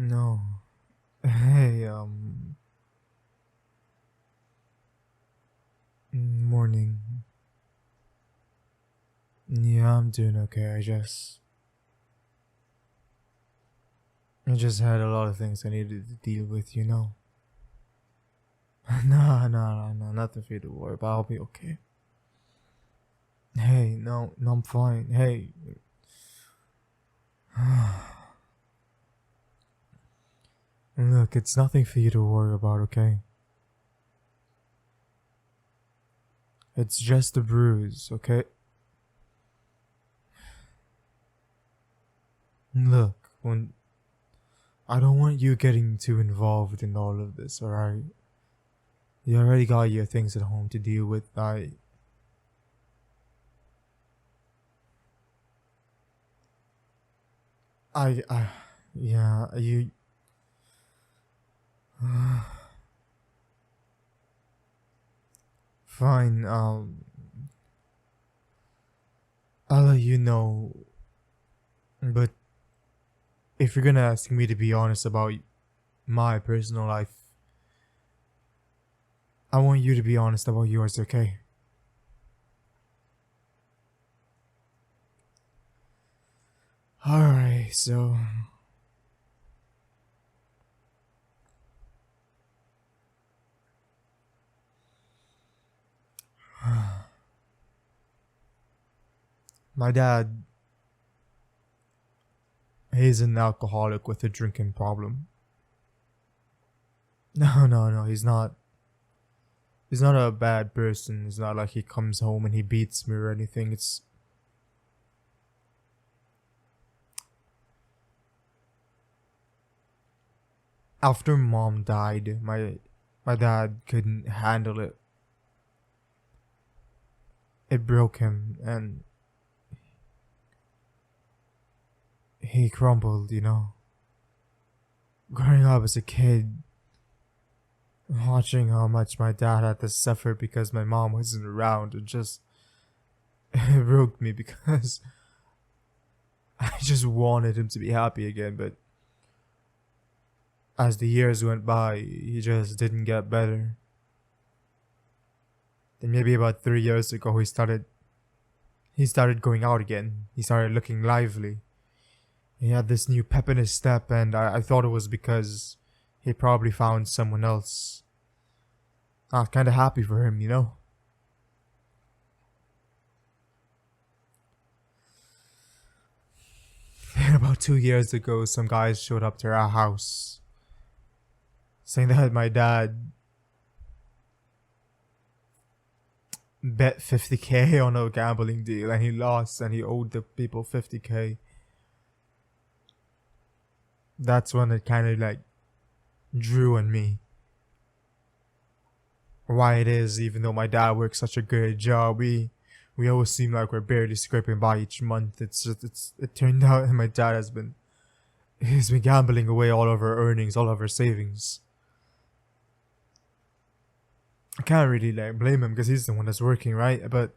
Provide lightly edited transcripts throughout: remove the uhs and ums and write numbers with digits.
No. Hey, morning. Yeah, I'm doing okay. I just had a lot of things I needed to deal with. No, nothing for you to worry about. I'll be okay. Hey, no, I'm fine. Hey. Look, it's nothing for you to worry about, okay? It's just a bruise, okay? Look, I don't want you getting too involved in all of this, alright? You already got your things at home to deal with. I, yeah, you. Fine, I'll let you know, but if you're gonna ask me to be honest about my personal life, I want you to be honest about yours, okay? Alright, so. My dad, he's an alcoholic with a drinking problem. No, he's not. He's not a bad person. It's not like he comes home and he beats me or anything. It's after mom died, my dad couldn't handle it. It broke him and he crumbled. Growing up as a kid, watching how much my dad had to suffer because my mom wasn't around, it broke me because I just wanted him to be happy again, but as the years went by, he just didn't get better. Then maybe about 3 years ago, he started going out again. He started looking lively. He had this new pep in his step, and I thought it was because he probably found someone else. I was kind of happy for him. And about 2 years ago, some guys showed up to our house saying that my dad bet 50K on a gambling deal and he lost and he owed the people 50K. That's when it kind of like drew on me. Why it is, even though my dad works such a good job, we always seem like we're barely scraping by each month. It turned out that my dad he's been gambling away all of our earnings, all of our savings. I can't really like blame him because he's the one that's working, right? But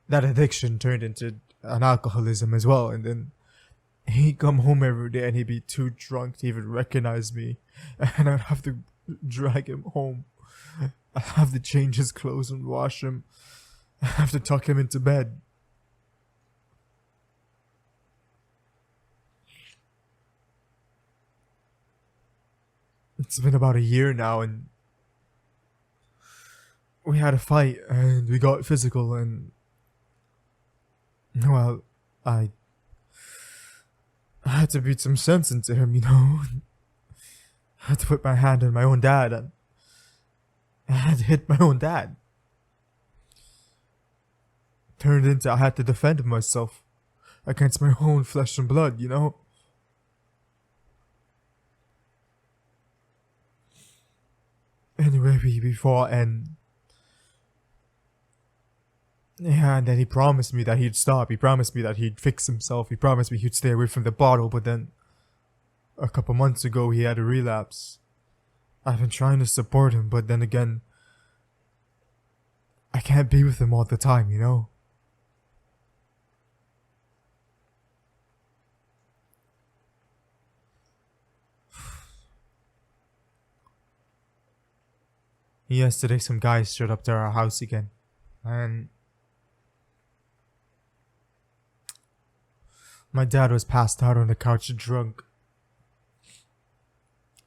that addiction turned into an alcoholism as well, and then he'd come home every day and he'd be too drunk to even recognize me, and I'd have to drag him home. I'd have to change his clothes and wash him. I'd have to tuck him into bed. It's been about a year now, and we had a fight, and we got physical, and well, I had to beat some sense into him. I had to put my hand on my own dad, and I had to hit my own dad. Turned into I had to defend myself against my own flesh and blood. Anyway, we fought, and yeah, and then he promised me that he'd stop. He promised me that he'd fix himself. He promised me he'd stay away from the bottle, but then a couple months ago he had a relapse. I've been trying to support him, but then again, I can't be with him all the time. Yesterday, some guys showed up to our house again, and my dad was passed out on the couch drunk.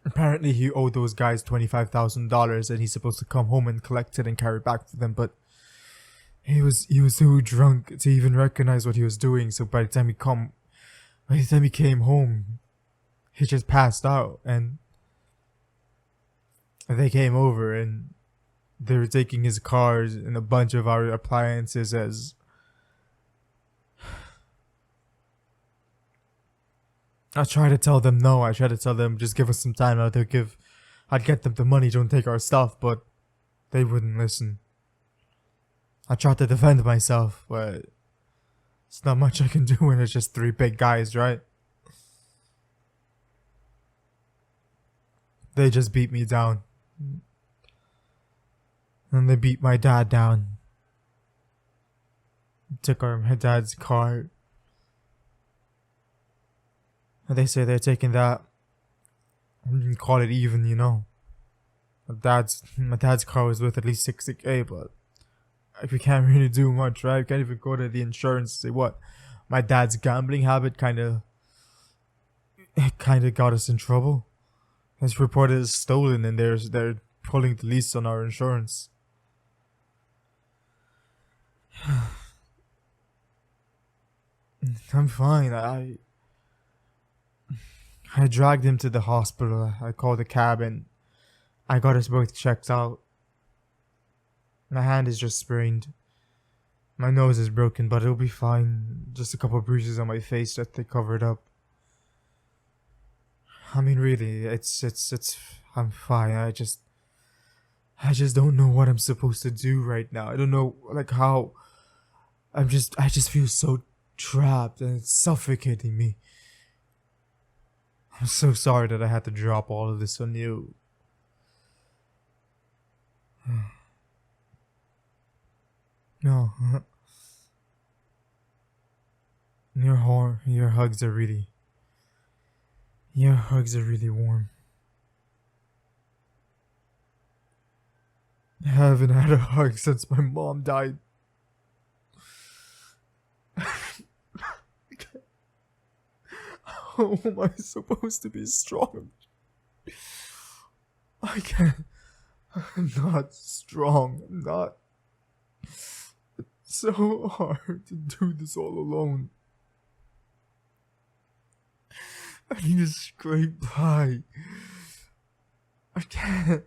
Apparently, he owed those guys $25,000, and he's supposed to come home and collect it and carry it back for them. But he was too drunk to even recognize what he was doing. So by the time he came home, he just passed out, and they came over and they were taking his cars and a bunch of our appliances as I try to tell them no. I try to tell them just give us some time. I'd get them the money. Don't take our stuff, but they wouldn't listen. I tried to defend myself, but it's not much I can do when it's just three big guys, right? They just beat me down. And they beat my dad down. Took my dad's car. And they say they're taking that. I didn't call it even, you know. My dad's car was worth at least 60K, but we can't really do much, right? We can't even go to the insurance and say what. My dad's gambling habit kind of got us in trouble. It's reported as stolen, and they're pulling the lease on our insurance. I'm fine. I dragged him to the hospital. I called a cab and I got us both checked out. My hand is just sprained. My nose is broken, but it'll be fine. Just a couple of bruises on my face that they covered up. I mean, really, I'm fine. I just don't know what I'm supposed to do right now. I don't know, like, how. I just feel so trapped and it's suffocating me. I'm so sorry that I had to drop all of this on you. No. Your hugs are really warm. I haven't had a hug since my mom died. How am I supposed to be strong? I can't. I'm not strong. I'm not. It's so hard to do this all alone. I need to scrape by. I can't.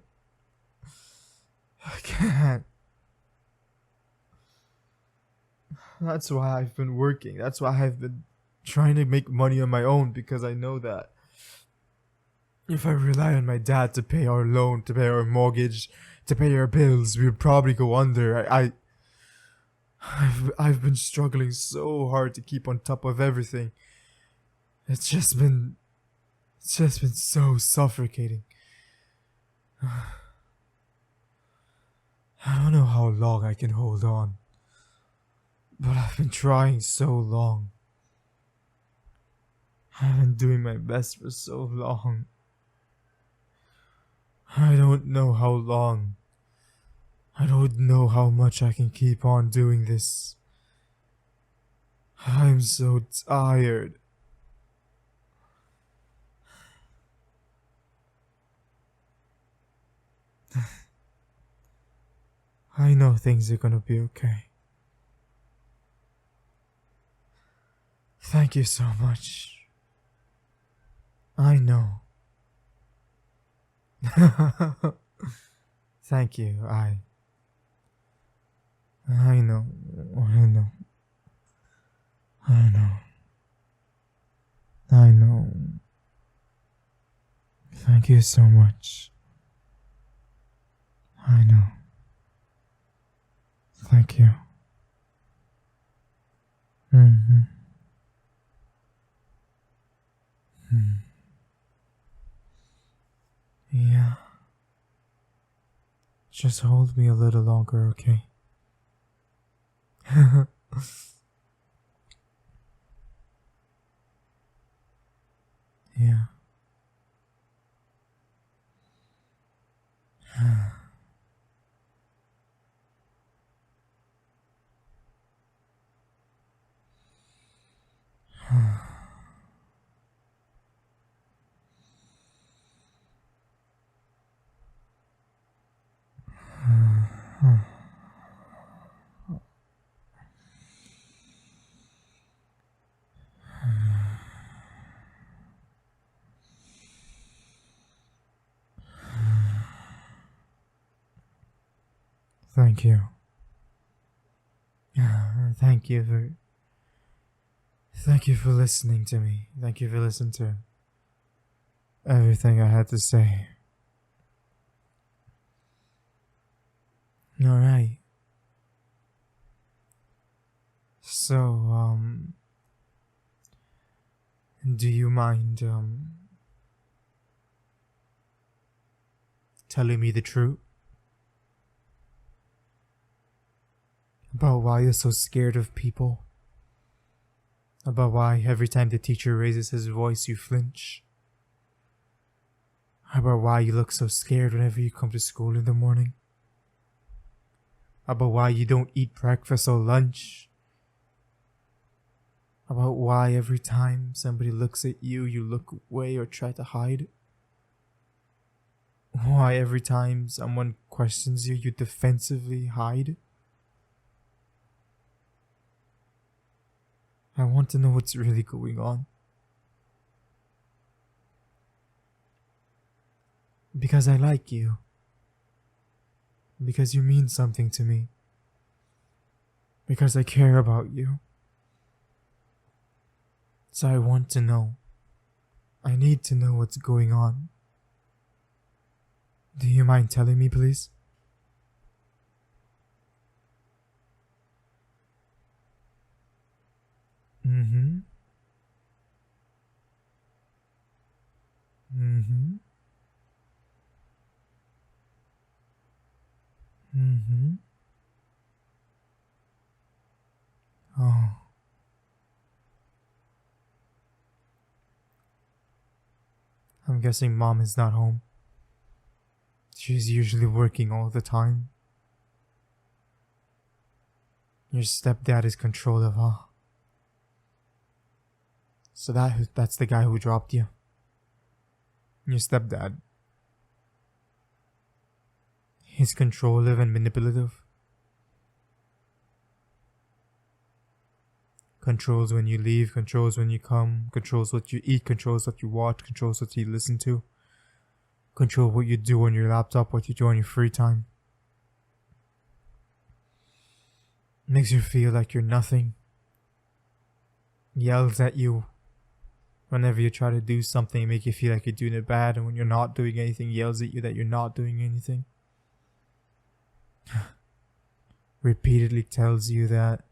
That's why I've been working. That's why I've been trying to make money on my own, because I know that if I rely on my dad to pay our loan, to pay our mortgage, to pay our bills, we would probably go under. I've been struggling so hard to keep on top of everything. It's just been so suffocating. I don't know how long I can hold on, but I've been trying so long. I've been doing my best for so long. I don't know how long. I don't know how much I can keep on doing this. I'm so tired. I know things are gonna be okay. Thank you so much. I know. Thank you. I know. I know. I know. I know. Thank you so much. I know. Thank you. Mm-hmm. Yeah. Just hold me a little longer, okay? Yeah. Thank you. Thank you for listening to me. Thank you for listening to everything I had to say. Alright. So, do you mind, telling me the truth about why you're so scared of people? About why every time the teacher raises his voice you flinch? About why you look so scared whenever you come to school in the morning? About why you don't eat breakfast or lunch? About why every time somebody looks at you, you look away or try to hide? Why every time someone questions you, you defensively hide? I want to know what's really going on. Because I like you. Because you mean something to me. Because I care about you. So I want to know. I need to know what's going on. Do you mind telling me, please? Mm-hmm. Mm-hmm. Mm-hmm. Oh. I'm guessing mom is not home. She's usually working all the time. Your stepdad is controlling her. So that's the guy who dropped you. Your stepdad. He's controlling and manipulative. Controls when you leave, controls when you come, controls what you eat, controls what you watch, controls what you listen to. Control what you do on your laptop, what you do on your free time. Makes you feel like you're nothing. Yells at you whenever you try to do something, make you feel like you're doing it bad, and when you're not doing anything, yells at you that you're not doing anything. Repeatedly tells you that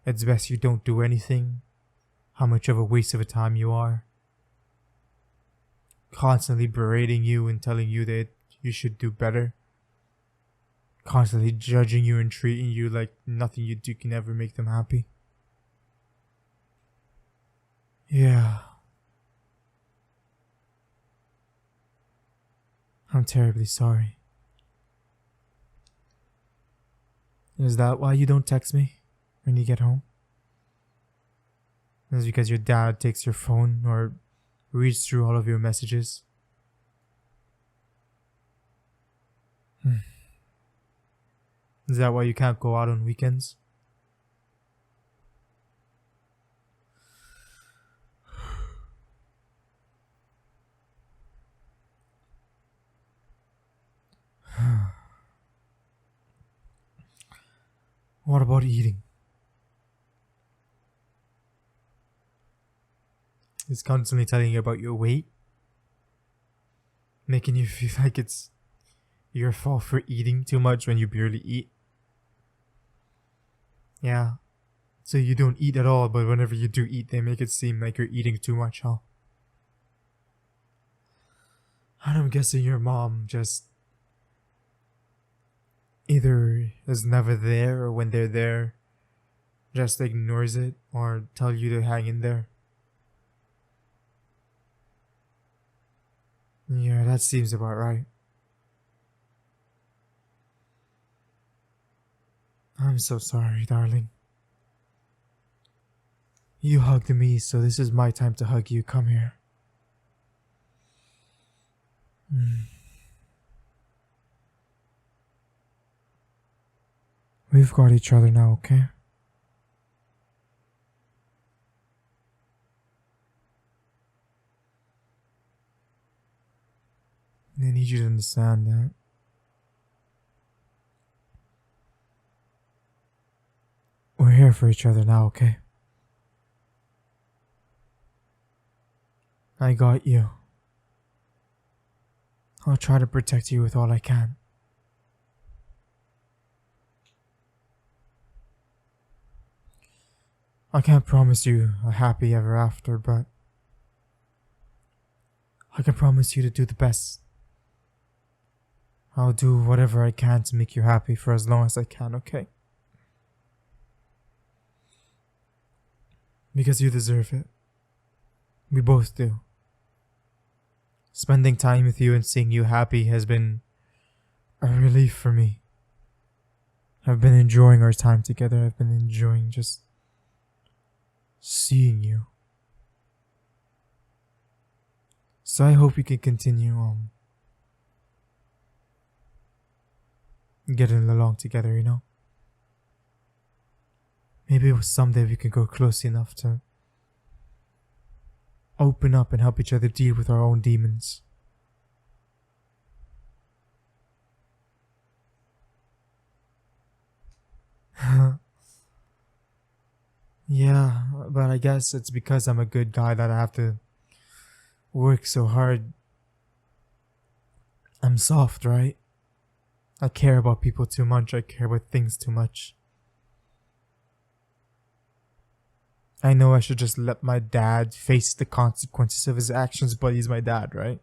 it's best you don't do anything, how much of a waste of a time you are. Constantly berating you and telling you that you should do better. Constantly judging you and treating you like nothing you do can ever make them happy. Yeah. I'm terribly sorry. Is that why you don't text me when you get home? Is it because your dad takes your phone or reads through all of your messages? Is that why you can't go out on weekends? What about eating? It's constantly telling you about your weight, making you feel like it's your fault for eating too much when you barely eat. Yeah, so you don't eat at all, but whenever you do eat, they make it seem like you're eating too much, huh? And I'm guessing your mom just either is never there, or when they're there, just ignores it or tell you to hang in there. Yeah, that seems about right. I'm so sorry, darling. You hugged me, so this is my time to hug you. Come here. We've got each other now, okay? I need you to understand that there for each other now, okay? I got you. I'll try to protect you with all I can. I can't promise you a happy ever after, but I can promise you to do the best. I'll do whatever I can to make you happy for as long as I can, okay? Because you deserve it. We both do. Spending time with you and seeing you happy has been a relief for me. I've been enjoying our time together. I've been enjoying just seeing you. So I hope we can continue getting along together, you know? Maybe someday we can go close enough to open up and help each other deal with our own demons. Yeah, but I guess it's because I'm a good guy that I have to work so hard. I'm soft, right? I care about people too much. I care about things too much. I know I should just let my dad face the consequences of his actions, but he's my dad, right?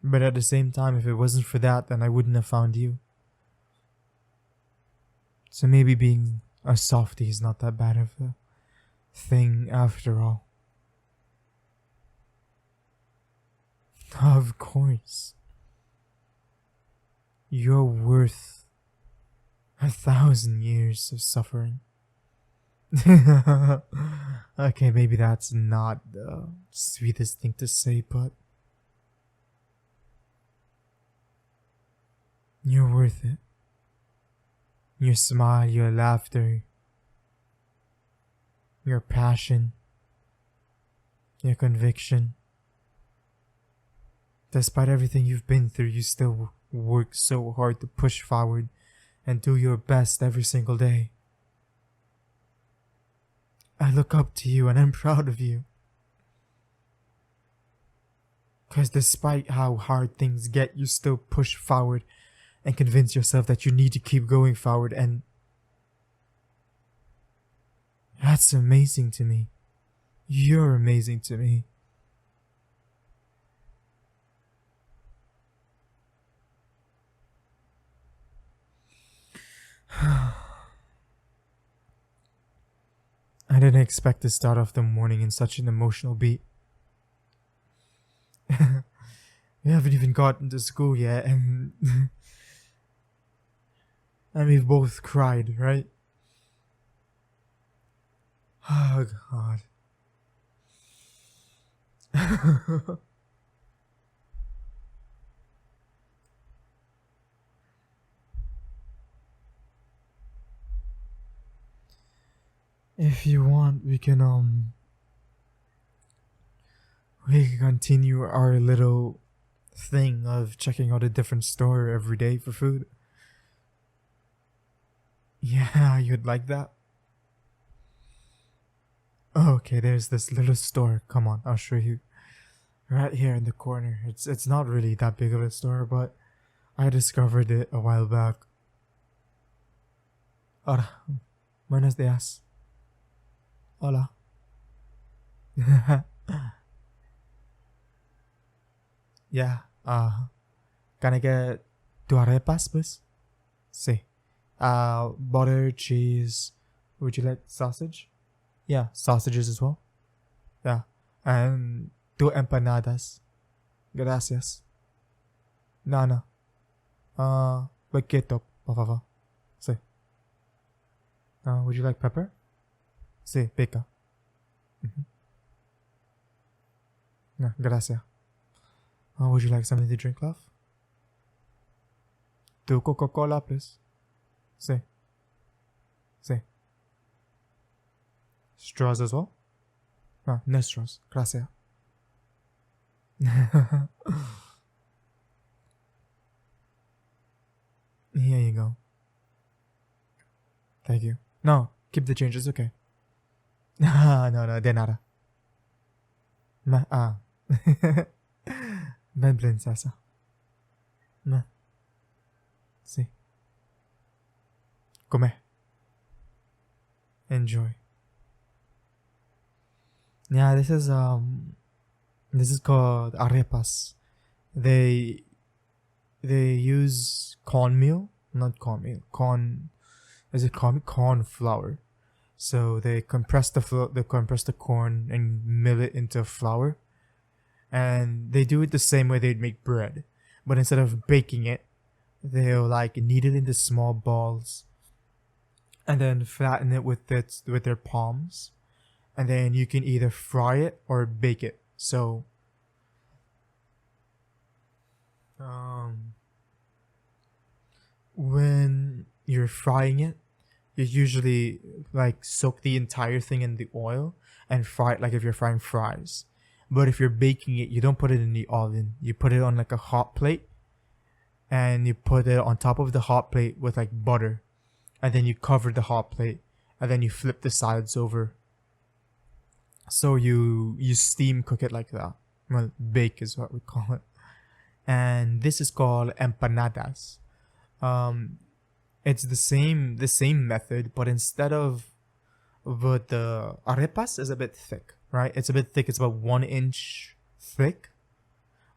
But at the same time, if it wasn't for that, then I wouldn't have found you. So maybe being a softie is not that bad of a thing after all. Of course. You're worth 1,000 years of suffering. Okay, maybe that's not the sweetest thing to say, but you're worth it. Your smile, your laughter, your passion, your conviction. Despite everything you've been through, you still work so hard to push forward and do your best every single day. I look up to you and I'm proud of you. Because despite how hard things get, you still push forward and convince yourself that you need to keep going forward, and that's amazing to me. You're amazing to me. I didn't expect to start off the morning in such an emotional beat. We haven't even gotten to school yet, and and we've both cried, right? Oh God. If you want, we can continue our little thing of checking out a different store every day for food. Yeah, you'd like that? Okay, there's this little store. Come on, I'll show you. Right here in the corner. It's not really that big of a store, but I discovered it a while back. Hola. Buenos días. Hola. Yeah. Can I get two arepas, please? Sí. Butter, cheese. Would you like sausage? Yeah, sausages as well. Yeah. And two empanadas. Gracias. No. With ketchup, por favor. Sí. Would you like pepper? Sí, pica. No, gracias. Would you like something to drink, love? Two Coca-Cola, please. Sí. Straws as well? No straws. Gracias. Here you go. Thank you. No, keep the change. It's okay. No, de nada. Ah. Ben princesa. Ma. Sí. Come. Enjoy. Yeah, this is called arepas. They use cornmeal, not cornmeal, corn. Is it corn flour? So they compress the corn and mill it into flour, and they do it the same way they'd make bread, but instead of baking it, they'll like knead it into small balls, and then flatten it with their palms, and then you can either fry it or bake it. So, when you're frying it, you usually like soak the entire thing in the oil and fry it like if you're frying fries. But if you're baking it, you don't put it in the oven. You put it on like a hot plate, and you put it on top of the hot plate with like butter, and then you cover the hot plate, and then you flip the sides over. So you steam cook it like that. Well, bake is what we call it. And this is called empanadas. It's the same method, but instead of, but the arepas is a bit thick, right? It's a bit thick. It's about 1 inch thick.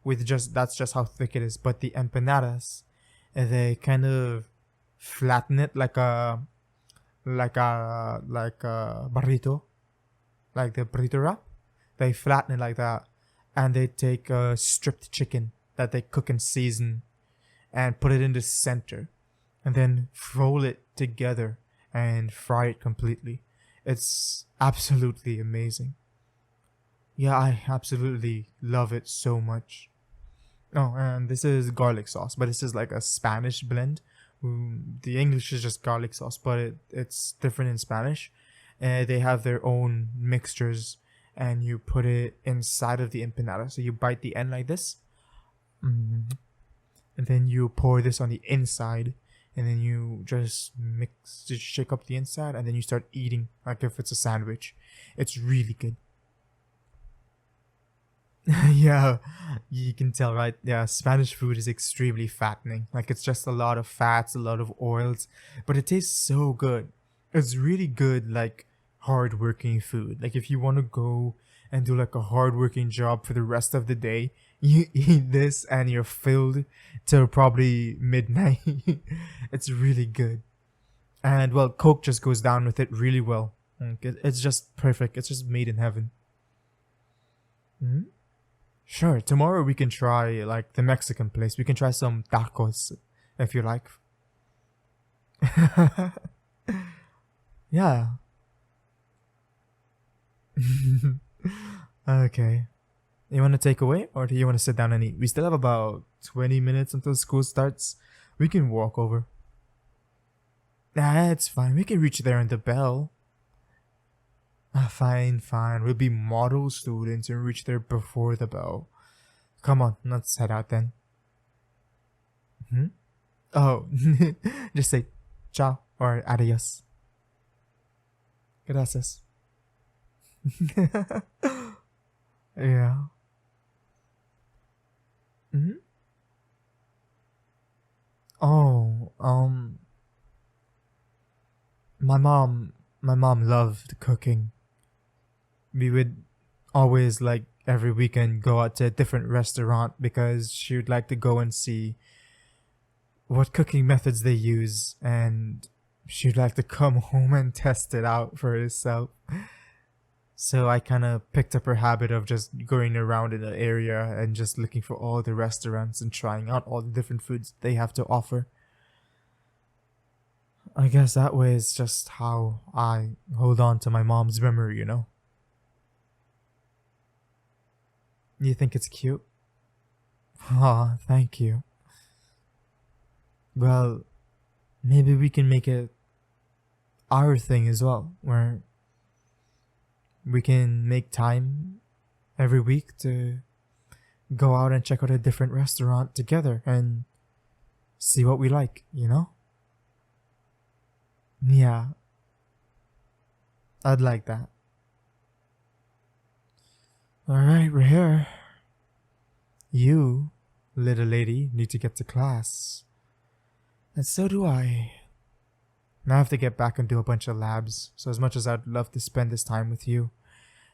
That's just how thick it is. But the empanadas, they kind of flatten it like a burrito, like the burrito wrap. They flatten it like that, and they take a stripped chicken that they cook and season, and put it in the center, and then roll it together and fry it completely. It's absolutely amazing. Yeah, I absolutely love it so much. Oh, and this is garlic sauce, but this is like a Spanish blend. The English is just garlic sauce, but it's different in Spanish. They have their own mixtures, and you put it inside of the empanada. So you bite the end like this, and then you pour this on the inside, and then you just shake up the inside, and then you start eating like if it's a sandwich. It's really good. Yeah, you can tell, right? Yeah, Spanish food is extremely fattening. Like, it's just a lot of fats, a lot of oils, but it tastes so good. It's really good, like, hard-working food. Like, if you want to go and do like a hard-working job for the rest of the day, you eat this and you're filled till probably midnight. It's really good. And well, Coke just goes down with it really well. It's just perfect. It's just made in heaven. Hmm. Sure, tomorrow we can try like the Mexican place. We can try some tacos if you like. Yeah. Okay. You want to take away, or do you want to sit down and eat? We still have about 20 minutes until school starts. We can walk over. Nah, it's fine. We can reach there in the bell. Fine. We'll be model students and reach there before the bell. Come on, let's head out then. Hmm? Oh, just say ciao or adios. Gracias. Yeah. Hmm. Oh, my mom loved cooking. We would always like every weekend go out to a different restaurant because she would like to go and see what cooking methods they use, and she'd like to come home and test it out for herself. So I kind of picked up her habit of just going around in the area and just looking for all the restaurants and trying out all the different foods they have to offer. I guess that way is just how I hold on to my mom's memory, you know? You think it's cute? Aw, thank you. Well, maybe we can make it our thing as well, where we can make time every week to go out and check out a different restaurant together and see what we like, you know? Yeah, I'd like that. Alright, we're here. You, little lady, need to get to class. And so do I. Now I have to get back and do a bunch of labs, so as much as I'd love to spend this time with you,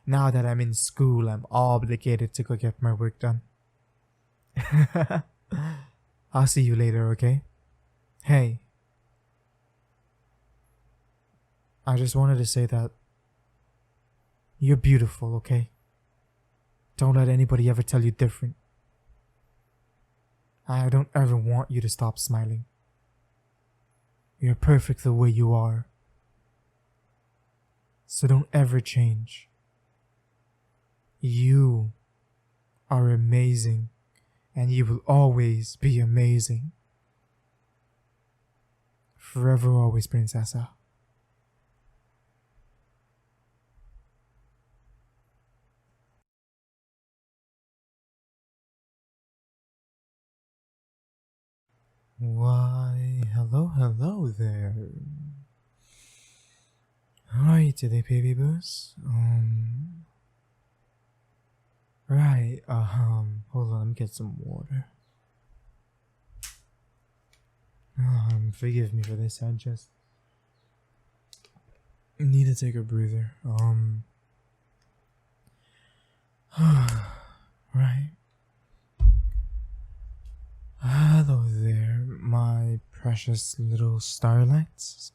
now that I'm in school, I'm obligated to go get my work done. I'll see you later, okay? Hey, I just wanted to say that you're beautiful, okay? Don't let anybody ever tell you different. I don't ever want you to stop smiling. You're perfect the way you are. So don't ever change. You are amazing, and you will always be amazing. Forever always, Princessa. Why, hello there. How are you today, baby boos? Right, hold on, let me get some water. Forgive me for this, I just need to take a breather. Right. Hello there, my precious little starlights.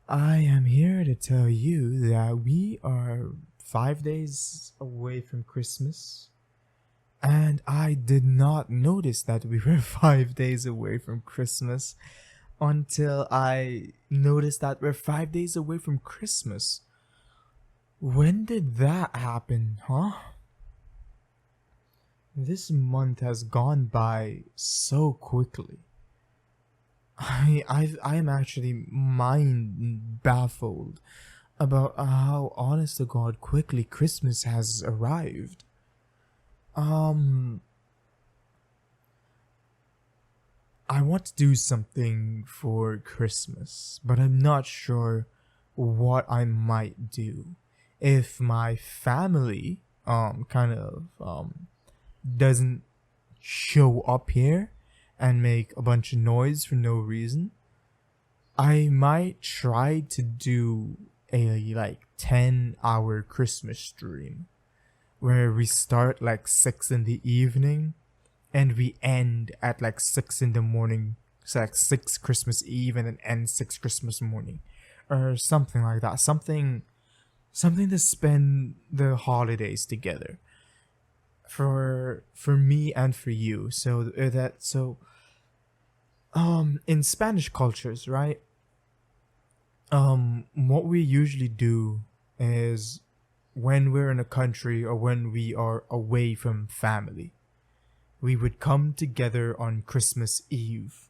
I am here to tell you that we are 5 days away from Christmas. And I did not notice that we were 5 days away from Christmas until I noticed that we're 5 days away from Christmas. When did that happen, huh? This month has gone by so quickly. I am actually mind baffled about how, honest to God, quickly Christmas has arrived. I want to do something for Christmas, but I'm not sure what I might do. If my family doesn't show up here and make a bunch of noise for no reason, I might try to do a 10-hour Christmas stream where we start 6 in the evening and we end at 6 in the morning. So 6 Christmas Eve and then end 6 Christmas morning, or something like that. Something to spend the holidays together for me and for you. So in Spanish cultures, right? What we usually do is, when we're in a country or when we are away from family, we would come together on Christmas Eve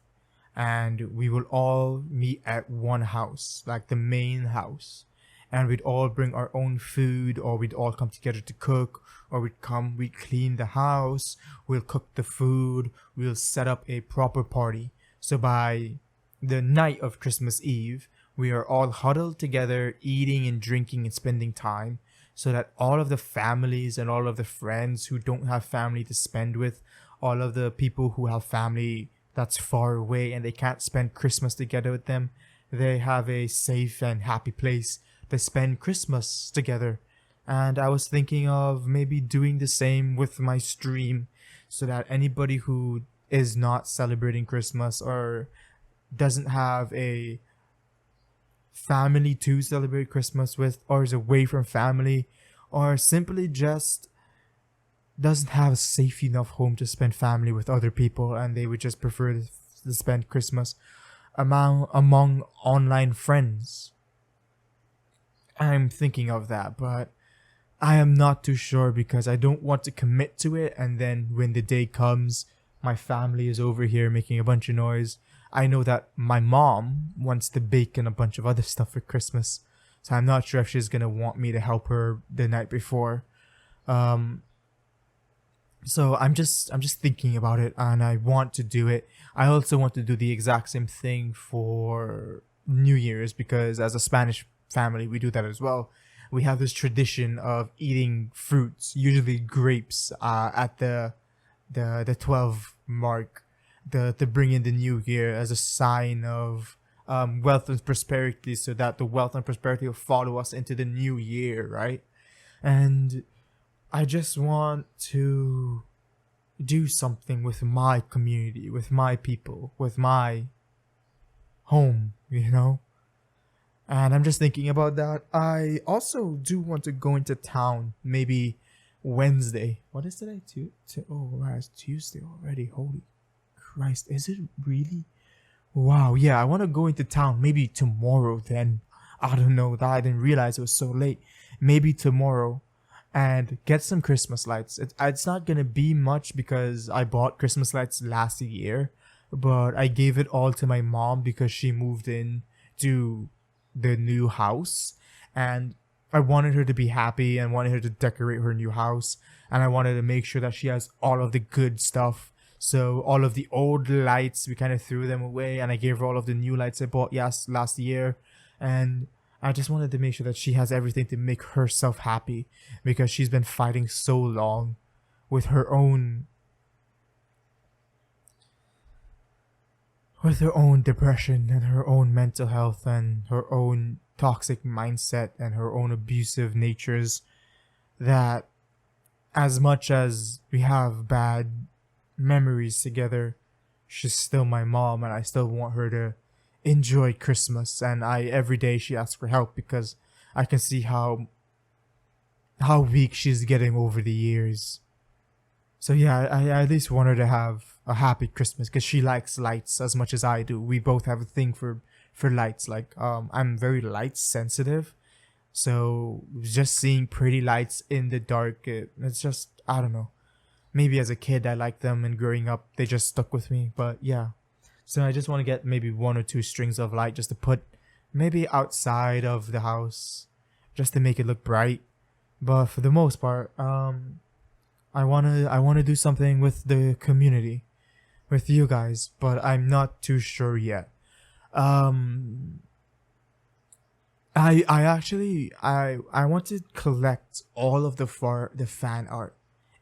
and we will all meet at one house, like the main house. And we'd all bring our own food, or we'd all come together to cook, or we'd clean the house, we'll cook the food, we'll set up a proper party. So by the night of Christmas Eve, we are all huddled together, eating and drinking and spending time, so that all of the families and all of the friends who don't have family to spend with, all of the people who have family that's far away and they can't spend Christmas together with them, they have a safe and happy place to spend Christmas together. And I was thinking of maybe doing the same with my stream, so that anybody who is not celebrating Christmas or doesn't have a family to celebrate Christmas with, or is away from family, or simply just doesn't have a safe enough home to spend family with other people, and they would just prefer to spend Christmas among online friends. I'm thinking of that, but I am not too sure because I don't want to commit to it, and then when the day comes, my family is over here making a bunch of noise. I know that my mom wants to bake and a bunch of other stuff for Christmas, so I'm not sure if she's gonna want me to help her the night before. So I'm just thinking about it, and I want to do it. I also want to do the exact same thing for New Year's, because as a Spanish family we do that as well. We have this tradition of eating fruits, usually grapes, at the 12 mark, to bring in the new year as a sign of wealth and prosperity, so that the wealth and prosperity will follow us into the new year, right? And I just want to do something with my community, with my people, with my home, you know? And I'm just thinking about that. I also do want to go into town, maybe Wednesday. What is today? Oh, right, it's Tuesday already. Holy Christ, is it really? Wow, yeah, I want to go into town maybe tomorrow then. I don't know, that I didn't realize it was so late. Maybe tomorrow, and get some Christmas lights. It's not gonna be much because I bought Christmas lights last year, but I gave it all to my mom because she moved in to the new house, and I wanted her to be happy and wanted her to decorate her new house, and I wanted to make sure that she has all of the good stuff. So all of the old lights, we kind of threw them away, and I gave her all of the new lights I bought last year, and I just wanted to make sure that she has everything to make herself happy, because she's been fighting so long with her own depression and her own mental health and her own toxic mindset and her own abusive natures, that as much as we have bad memories together, she's still my mom, and I still want her to enjoy Christmas. And every day she asks for help because I can see how weak she's getting over the years. So yeah, I at least want her to have a happy Christmas because she likes lights as much as I do. We both have a thing for lights. Like I'm very light sensitive, so just seeing pretty lights in the dark, it's just, I don't know. Maybe as a kid I liked them, and growing up they just stuck with me. But yeah, so I just want to get maybe 1 or 2 strings of light just to put maybe outside of the house, just to make it look bright. But for the most part, I wanna do something with the community, with you guys, but I'm not too sure yet. Um, I actually I want to collect all of the fan art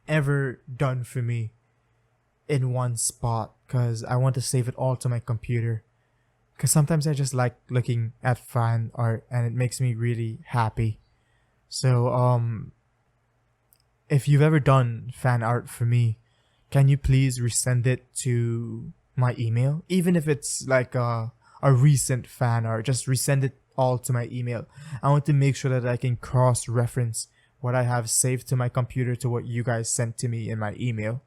ever done for me in one spot, because I want to save it all to my computer. Because sometimes I just like looking at fan art and it makes me really happy. So if you've ever done fan art for me, can you please resend it to my email? Even if it's like a recent fan art, just resend it all to my email. I want to make sure that I can cross-reference what I have saved to my computer to what you guys sent to me in my email.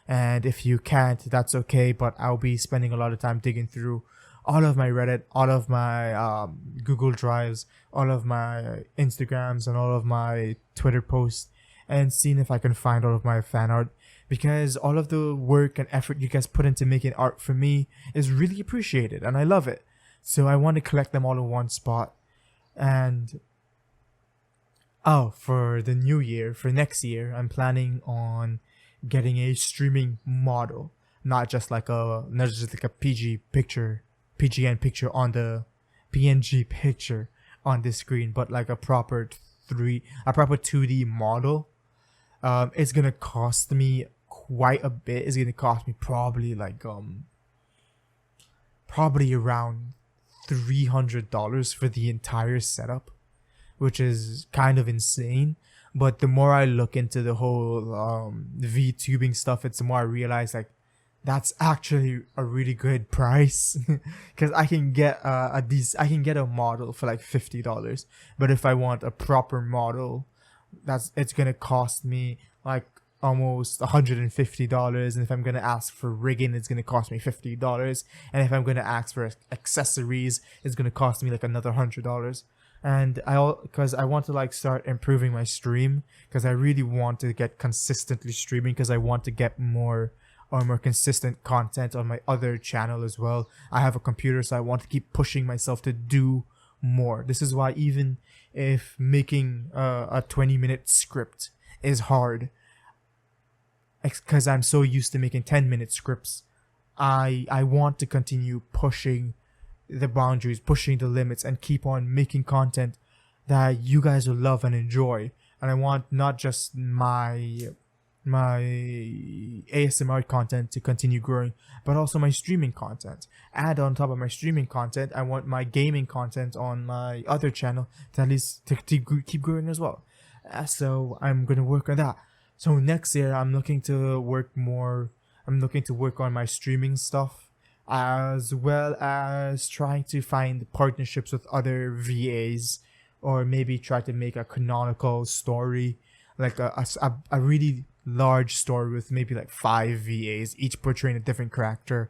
And if you can't, that's okay, but I'll be spending a lot of time digging through all of my Reddit, all of my Google Drives, all of my Instagrams, and all of my Twitter posts, and seeing if I can find all of my fan art, because all of the work and effort you guys put into making art for me is really appreciated, and I love it. So I want to collect them all in one spot. And for the new year, for next year, I'm planning on getting a streaming model, not just like a PGN picture on the PNG picture on the screen, but like a proper 2D model. It's gonna cost me quite a bit. It's gonna cost me probably around $300 for the entire setup, which is kind of insane. But the more I look into the whole VTubing stuff, it's the more I realize like that's actually a really good price, because I can get I can get a model for like $50, but if I want a proper model, it's gonna cost me like almost $150. And if I'm gonna ask for rigging, it's gonna cost me $50. And if I'm gonna ask for accessories, it's gonna cost me like another $100. And because I want to like start improving my stream, because I really want to get consistently streaming, because I want to get more consistent content on my other channel as well. I have a computer, so I want to keep pushing myself to do more. This is why even if making a 20-minute script is hard, because I'm so used to making 10-minute scripts, I want to continue pushing the boundaries, pushing the limits, and keep on making content that you guys will love and enjoy. And I want not just my ASMR content to continue growing, but also my streaming content. And on top of my streaming content, I want my gaming content on my other channel to at least to keep growing as well. So I'm gonna work on that. So next year, I'm looking to work on my streaming stuff, as well as trying to find partnerships with other VAs, or maybe try to make a canonical story, like a really large story with maybe like 5 VAs, each portraying a different character,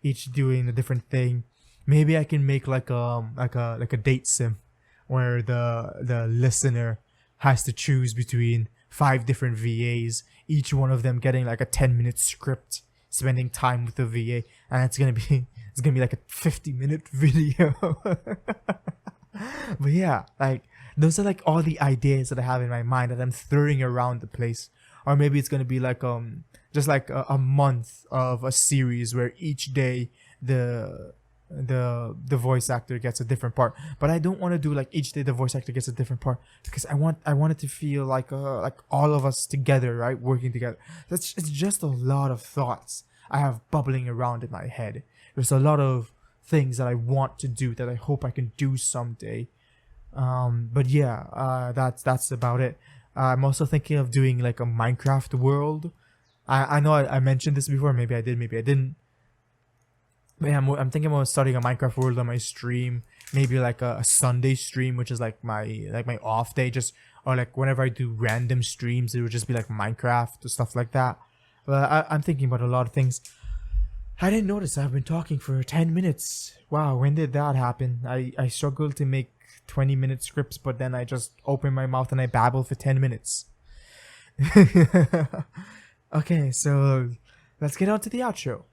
each doing a different thing. Maybe I can make like a date sim where the listener has to choose between 5 different VAs, each one of them getting like a 10-minute script, spending time with the VA, and it's gonna be like a 50-minute video. But yeah, like those are like all the ideas that I have in my mind that I'm throwing around the place. Or maybe it's gonna be like just like a month of a series where each day the voice actor gets a different part. But I don't want to do like each day the voice actor gets a different part, because I want it to feel like all of us together, right, working together. It's just a lot of thoughts I have bubbling around in my head. There's a lot of things that I want to do that I hope I can do someday. But yeah, that's about it. I'm also thinking of doing like a Minecraft world. I know I mentioned this before. Maybe I did, maybe I didn't. But yeah, I'm thinking about starting a Minecraft world on my stream. Maybe like a Sunday stream, which is like my off day. Or like whenever I do random streams, it would just be like Minecraft or stuff like that. But I'm thinking about a lot of things. I didn't notice I've been talking for 10 minutes. Wow, when did that happen? I struggled to make 20-minute scripts, but then I just open my mouth and I babble for 10 minutes. Okay, so let's get on to the outro.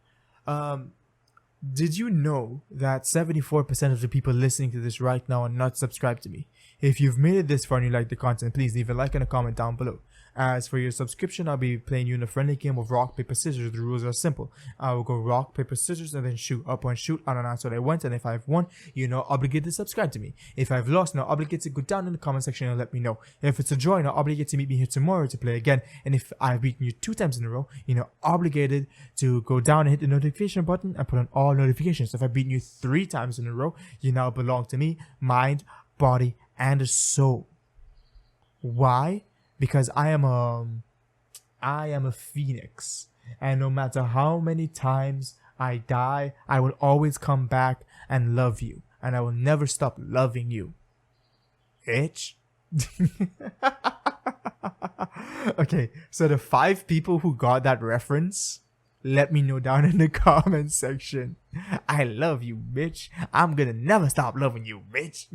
Did you know that 74% of the people listening to this right now are not subscribed to me? If you've made it this far and you like the content, please leave a like and a comment down below. As for your subscription, I'll be playing you in a friendly game of rock, paper, scissors. The rules are simple. I will go rock, paper, scissors, and then shoot. Up one shoot, I don't answer what I want, and if I've won, you're not obligated to subscribe to me. If I've lost, you're not obligated to go down in the comment section and let me know. If it's a draw, you're not obligated to meet me here tomorrow to play again. And if I've beaten you 2 times in a row, you're not obligated to go down and hit the notification button and put on all notifications. If I've beaten you 3 times in a row, you now belong to me, mind, body, and soul. Why? Because I am a phoenix, and no matter how many times I die, I will always come back and love you, and I will never stop loving you. Bitch. Okay, so the 5 people who got that reference, let me know down in the comment section. I love you, bitch. I'm gonna never stop loving you, bitch.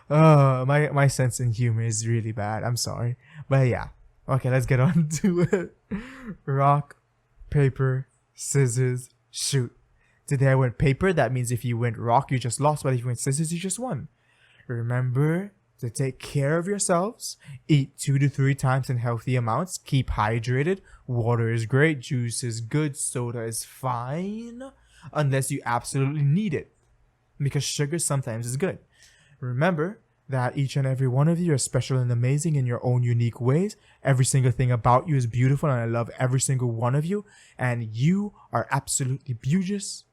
My sense in humor is really bad. I'm sorry. But yeah. Okay, let's get on to it. Rock, paper, scissors, shoot. Today I went paper. That means if you went rock, you just lost. But if you went scissors, you just won. Remember to take care of yourselves. Eat 2 to 3 times in healthy amounts. Keep hydrated. Water is great. Juice is good. Soda is fine. Unless you absolutely need it. Because sugar sometimes is good. Remember that each and every one of you are special and amazing in your own unique ways. Every single thing about you is beautiful, and I love every single one of you. And you are absolutely beauteous.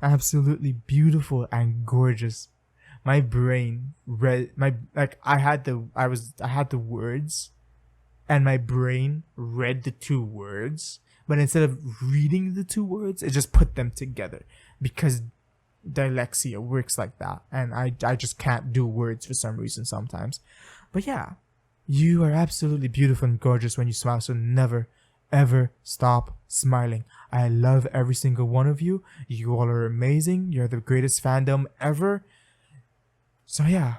Absolutely beautiful and gorgeous. My brain read I had the words, and my brain read the 2 words, but instead of reading the 2 words, it just put them together, because dyslexia works like that, and I just can't do words for some reason sometimes. But yeah, you are absolutely beautiful and gorgeous when you smile, so never ever stop smiling. I love every single one of you. You all are amazing. You're the greatest fandom ever. So yeah,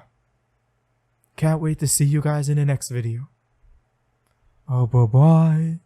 can't wait to see you guys in the next video. Oh, bye-bye.